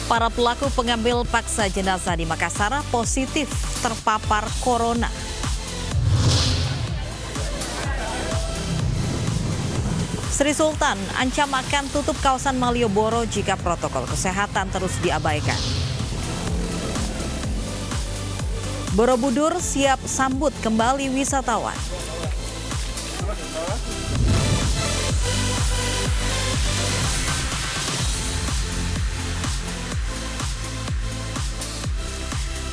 Para pelaku pengambil paksa jenazah di Makassar positif terpapar corona. Sri Sultan ancam akan tutup kawasan Malioboro jika protokol kesehatan terus diabaikan. Borobudur siap sambut kembali wisatawan.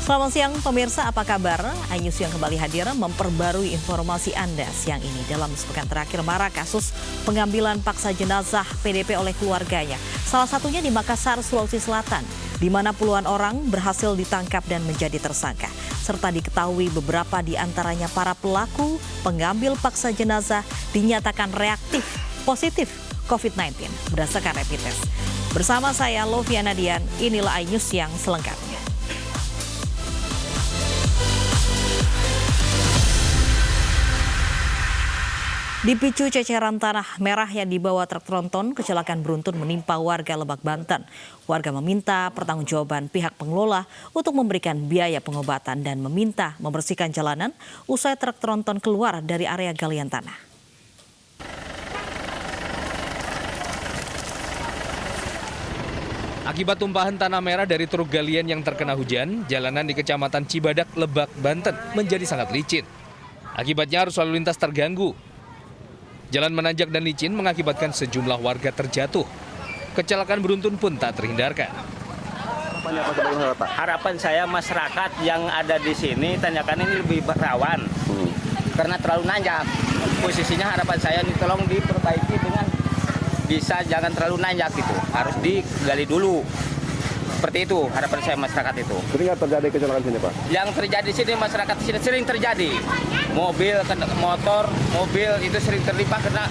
Selamat siang pemirsa, apa kabar? iNews yang kembali hadir memperbarui informasi Anda siang ini. Dalam sepekan terakhir marak kasus pengambilan paksa jenazah PDP oleh keluarganya. Salah satunya di Makassar, Sulawesi Selatan, di mana puluhan orang berhasil ditangkap dan menjadi tersangka. Serta diketahui beberapa di antaranya para pelaku pengambil paksa jenazah dinyatakan reaktif positif COVID-19 berdasarkan rapid test. Bersama saya Loviana Dian, inilah iNews yang selengkapnya. Dipicu ceceran tanah merah yang dibawa truk tronton, kecelakaan beruntun menimpa warga Lebak, Banten. Warga meminta pertanggungjawaban pihak pengelola untuk memberikan biaya pengobatan dan meminta membersihkan jalanan usai truk tronton keluar dari area galian tanah. Akibat tumpahan tanah merah dari truk galian yang terkena hujan, jalanan di Kecamatan Cibadak, Lebak, Banten menjadi sangat licin. Akibatnya arus lalu lintas terganggu. Jalan menanjak dan licin mengakibatkan sejumlah warga terjatuh. Kecelakaan beruntun pun tak terhindarkan. Harapan saya masyarakat yang ada di sini tanjakan ini lebih rawan karena terlalu nanjak. Posisinya harapan saya ini tolong diperbaiki dengan bisa jangan terlalu nanjak gitu. Harus digali dulu. Seperti itu harapan saya masyarakat itu. Sering nggak terjadi kecelakaan sini, Pak? Yang terjadi sini masyarakat di sini sering terjadi. Mobil, motor, mobil itu sering terlibat karena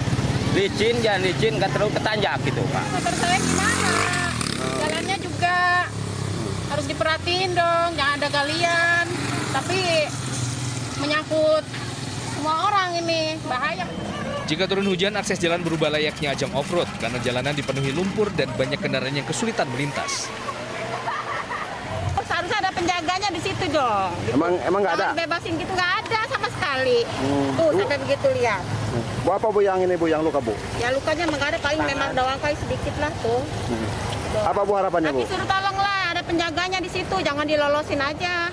licin, jalan licin nggak terlalu ketanjak gitu, Pak. Motor saya gimana? Jalannya juga harus diperhatiin dong, jangan ada galian. Tapi menyangkut semua orang ini, bahaya. Jika turun hujan, akses jalan berubah layaknya ajang off-road karena jalanan dipenuhi lumpur dan banyak kendaraan yang kesulitan melintas. Seharusnya ada penjaganya di situ dong. Emang nggak ada? Bebasin gitu nggak ada sama sekali. Tuh sampai begitu lihat. Bu, apa Bu yang ini Bu yang luka Bu? Ya lukanya nggak ada, paling memang doang kali sedikit lah tuh. Apa Bu harapannya Bu? Tapi suruh tolonglah ada penjaganya di situ, jangan dilolosin aja.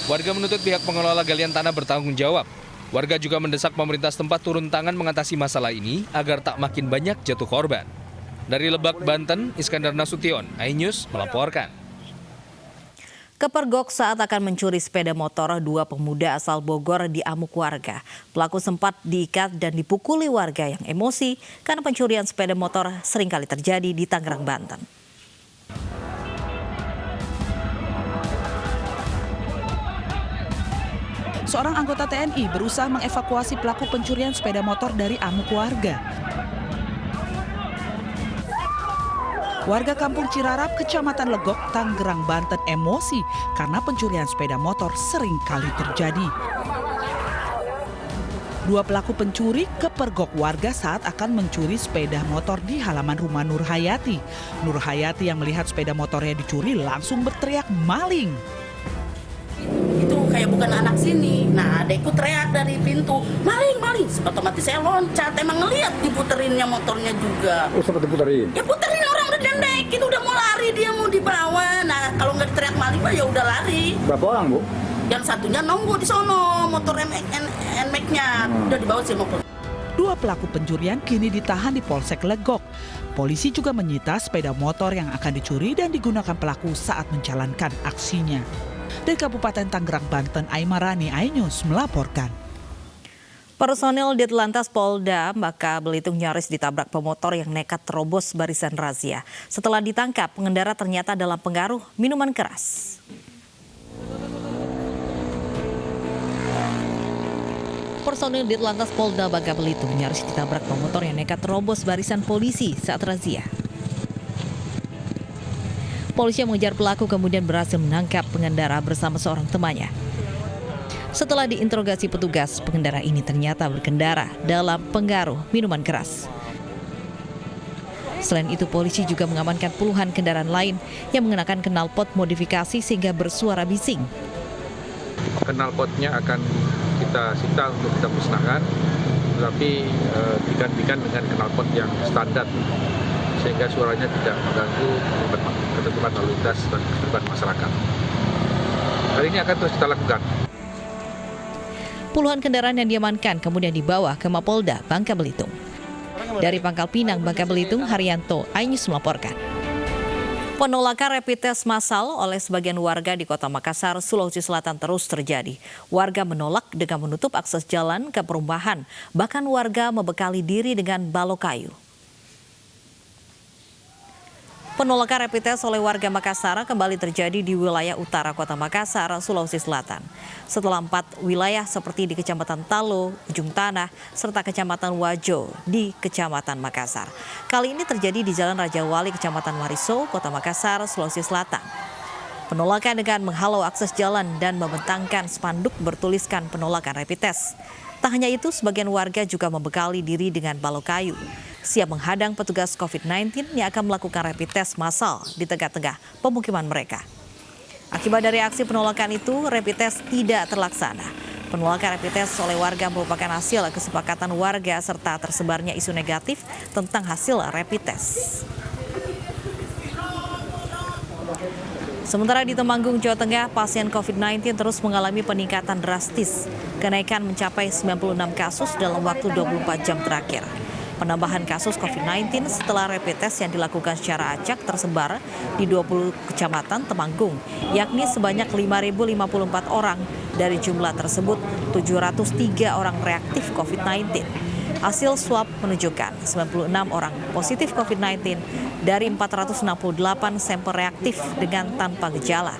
Warga menuntut pihak pengelola galian tanah bertanggung jawab. Warga juga mendesak pemerintah setempat turun tangan mengatasi masalah ini agar tak makin banyak jatuh korban. Dari Lebak, Banten, Iskandar Nasution, iNews melaporkan. Kepergok saat akan mencuri sepeda motor, dua pemuda asal Bogor diamuk warga. Pelaku sempat diikat dan dipukuli warga yang emosi karena pencurian sepeda motor seringkali terjadi di Tangerang, Banten. Seorang anggota TNI berusaha mengevakuasi pelaku pencurian sepeda motor dari amuk warga. Warga Kampung Cirarap, Kecamatan Legok, Tangerang, Banten emosi karena pencurian sepeda motor sering kali terjadi. Dua pelaku pencuri kepergok warga saat akan mencuri sepeda motor di halaman rumah Nur Hayati. Nur Hayati yang melihat sepeda motornya dicuri langsung berteriak maling. Itu kayak bukan anak sini. Nah, adekku teriak dari pintu, maling, maling. Otomatis saya loncat, emang ngeliat diputerinnya motornya juga. Oh, sempat diputerin? Ya puterin, orang udah dendekin, udah mau lari, dia mau dibawa. Nah, kalau nggak diteriak maling, ya udah lari. Berapa orang Bu? Yang satunya nunggu di sono, motor NMAX-nya. Udah dibawa sih motor. Dua pelaku pencurian kini ditahan di Polsek Legok. Polisi juga menyita sepeda motor yang akan dicuri dan digunakan pelaku saat menjalankan aksinya. Dari Kabupaten Tangerang, Banten, Aimarani, iNews melaporkan. Personel Ditlantas Polda Bangka Belitung nyaris ditabrak pemotor yang nekat terobos barisan razia. Setelah ditangkap, pengendara ternyata dalam pengaruh minuman keras. Personel Ditlantas Polda Bangka Belitung nyaris ditabrak pemotor yang nekat terobos barisan polisi saat razia. Polisi yang mengejar pelaku kemudian berhasil menangkap pengendara bersama seorang temannya. Setelah diinterogasi petugas, pengendara ini ternyata berkendara dalam pengaruh minuman keras. Selain itu, polisi juga mengamankan puluhan kendaraan lain yang mengenakan knalpot modifikasi sehingga bersuara bising. Knalpotnya akan kita sita untuk kita musnahkan, tetapi digantikan dengan knalpot yang standar, sehingga suaranya tidak mengganggu ketertiban lalu lintas dan ketertiban masyarakat. Hal ini akan terus kita lakukan. Puluhan kendaraan yang diamankan kemudian dibawa ke Mapolda Bangka Belitung. Dari Pangkal Pinang, Bangka Belitung, Haryanto, iNews melaporkan. Penolakan rapid test massal oleh sebagian warga di Kota Makassar, Sulawesi Selatan terus terjadi. Warga menolak dengan menutup akses jalan ke perumahan, bahkan warga membekali diri dengan balok kayu. Penolakan rapid test oleh warga Makassar kembali terjadi di wilayah utara Kota Makassar, Sulawesi Selatan. Setelah 4 wilayah seperti di Kecamatan Talo, Ujung Tanah, serta Kecamatan Wajo di Kecamatan Makassar. Kali ini terjadi di Jalan Raja Wali, Kecamatan Mariso, Kota Makassar, Sulawesi Selatan. Penolakan dengan menghalau akses jalan dan membentangkan spanduk bertuliskan penolakan rapid test. Tak hanya itu, sebagian warga juga membekali diri dengan balok kayu, siap menghadang petugas COVID-19 yang akan melakukan rapid test massal di tengah-tengah pemukiman mereka. Akibat dari aksi penolakan itu, rapid test tidak terlaksana. Penolakan rapid test oleh warga merupakan hasil kesepakatan warga serta tersebarnya isu negatif tentang hasil rapid test. Sementara di Temanggung, Jawa Tengah, pasien COVID-19 terus mengalami peningkatan drastis. Kenaikan mencapai 96 kasus dalam waktu 24 jam terakhir. Penambahan kasus COVID-19 setelah rapid test yang dilakukan secara acak tersebar di 20 kecamatan Temanggung, yakni sebanyak 5.054 orang. Dari jumlah tersebut, 703 orang reaktif COVID-19. Hasil swab menunjukkan 96 orang positif COVID-19 dari 468 sampel reaktif dengan tanpa gejala.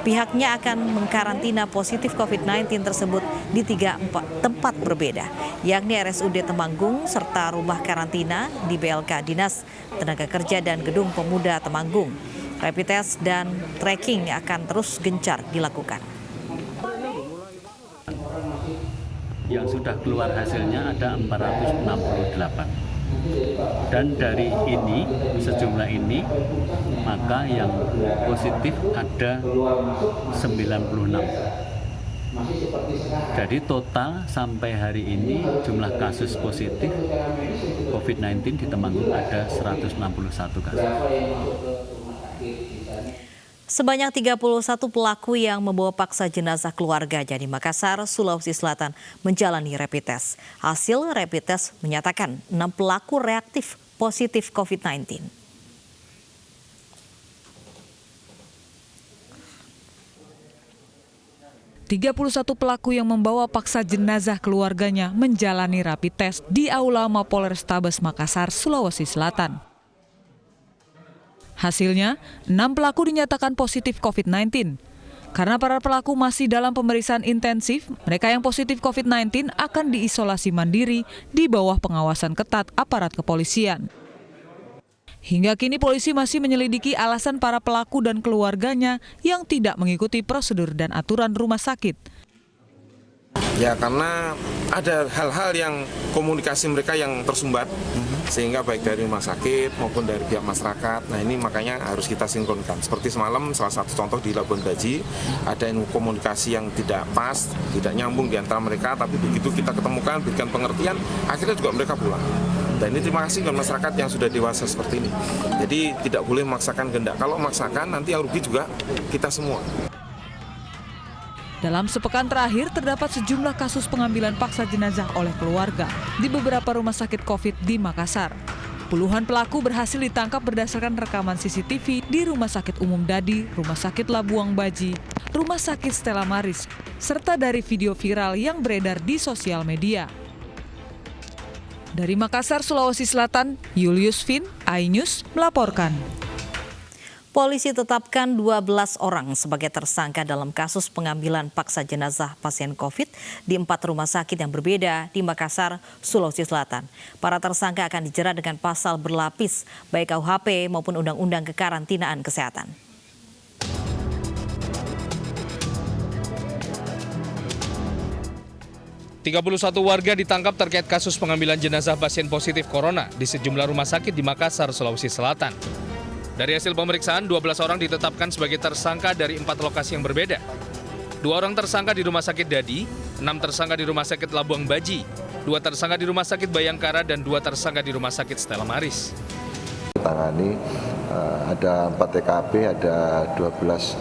Pihaknya akan mengkarantina positif COVID-19 tersebut di 3 tempat berbeda, yakni RSUD Temanggung serta rumah karantina di BLK Dinas Tenaga Kerja dan Gedung Pemuda Temanggung. Rapid test dan tracking akan terus gencar dilakukan. Yang sudah keluar hasilnya ada 468. Dan dari ini, sejumlah ini, maka yang positif ada 96. Jadi total sampai hari ini jumlah kasus positif COVID-19 di Temanggung ada 161 kasus. Sebanyak 31 pelaku yang membawa paksa jenazah keluarganya di Makassar, Sulawesi Selatan menjalani rapid test. Hasil rapid test menyatakan 6 pelaku reaktif positif COVID-19. "31 pelaku yang membawa paksa jenazah keluarganya menjalani rapid test di Aula Mapolrestabes Makassar, Sulawesi Selatan. Hasilnya, 6 pelaku dinyatakan positif COVID-19. Karena para pelaku masih dalam pemeriksaan intensif, mereka yang positif COVID-19 akan diisolasi mandiri di bawah pengawasan ketat aparat kepolisian. Hingga kini polisi masih menyelidiki alasan para pelaku dan keluarganya yang tidak mengikuti prosedur dan aturan rumah sakit. Ya, karena ada hal-hal yang komunikasi mereka yang tersumbat, sehingga baik dari rumah sakit maupun dari pihak masyarakat. Nah, ini makanya harus kita sinkronkan. Seperti semalam, salah satu contoh di Labuan Baji, ada komunikasi yang tidak pas, tidak nyambung di antara mereka, tapi begitu kita ketemukan, berikan pengertian, akhirnya juga mereka pulang. Dan ini terima kasih dengan masyarakat yang sudah dewasa seperti ini. Jadi tidak boleh memaksakan kehendak. Kalau memaksakan, nanti yang rugi juga kita semua. Dalam sepekan terakhir, terdapat sejumlah kasus pengambilan paksa jenazah oleh keluarga di beberapa rumah sakit COVID di Makassar. Puluhan pelaku berhasil ditangkap berdasarkan rekaman CCTV di Rumah Sakit Umum Dadi, Rumah Sakit Labuang Baji, Rumah Sakit Stella Maris, serta dari video viral yang beredar di sosial media. Dari Makassar, Sulawesi Selatan, Julius Vin, iNews melaporkan. Polisi tetapkan 12 orang sebagai tersangka dalam kasus pengambilan paksa jenazah pasien COVID di 4 rumah sakit yang berbeda di Makassar, Sulawesi Selatan. Para tersangka akan dijerat dengan pasal berlapis, baik KUHP maupun Undang-Undang Kekarantinaan Kesehatan. 31 warga ditangkap terkait kasus pengambilan jenazah pasien positif corona di sejumlah rumah sakit di Makassar, Sulawesi Selatan. Dari hasil pemeriksaan, 12 orang ditetapkan sebagai tersangka dari 4 lokasi yang berbeda. 2 orang tersangka di Rumah Sakit Dadi, 6 tersangka di Rumah Sakit Labuang Baji, 2 tersangka di Rumah Sakit Bayangkara, dan 2 tersangka di Rumah Sakit Stella Maris. Tangani ada 4 TKP, ada 12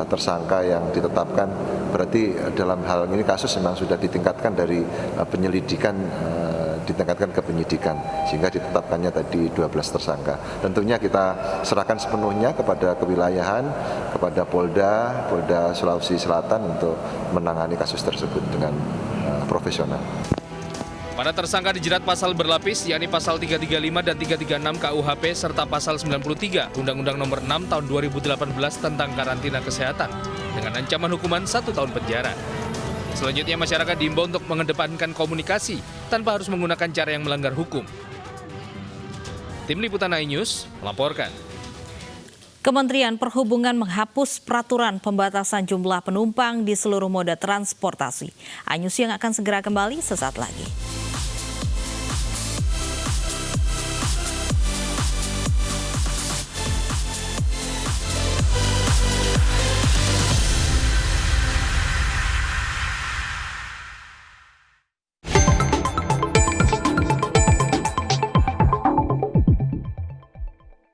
tersangka yang ditetapkan. Berarti dalam hal ini kasus memang sudah ditingkatkan dari penyelidikan ditingkatkan ke penyidikan, sehingga ditetapkannya tadi 12 tersangka. Tentunya kita serahkan sepenuhnya kepada kewilayahan, kepada Polda Sulawesi Selatan untuk menangani kasus tersebut dengan profesional. Para tersangka dijerat pasal berlapis, yakni pasal 335 dan 336 KUHP serta pasal 93 Undang-Undang Nomor 6 Tahun 2018 tentang karantina kesehatan dengan ancaman hukuman 1 tahun penjara. Selanjutnya masyarakat diimbau untuk mengedepankan komunikasi tanpa harus menggunakan cara yang melanggar hukum. Tim Liputan iNews melaporkan. Kementerian Perhubungan menghapus peraturan pembatasan jumlah penumpang di seluruh moda transportasi. iNews yang akan segera kembali sesaat lagi.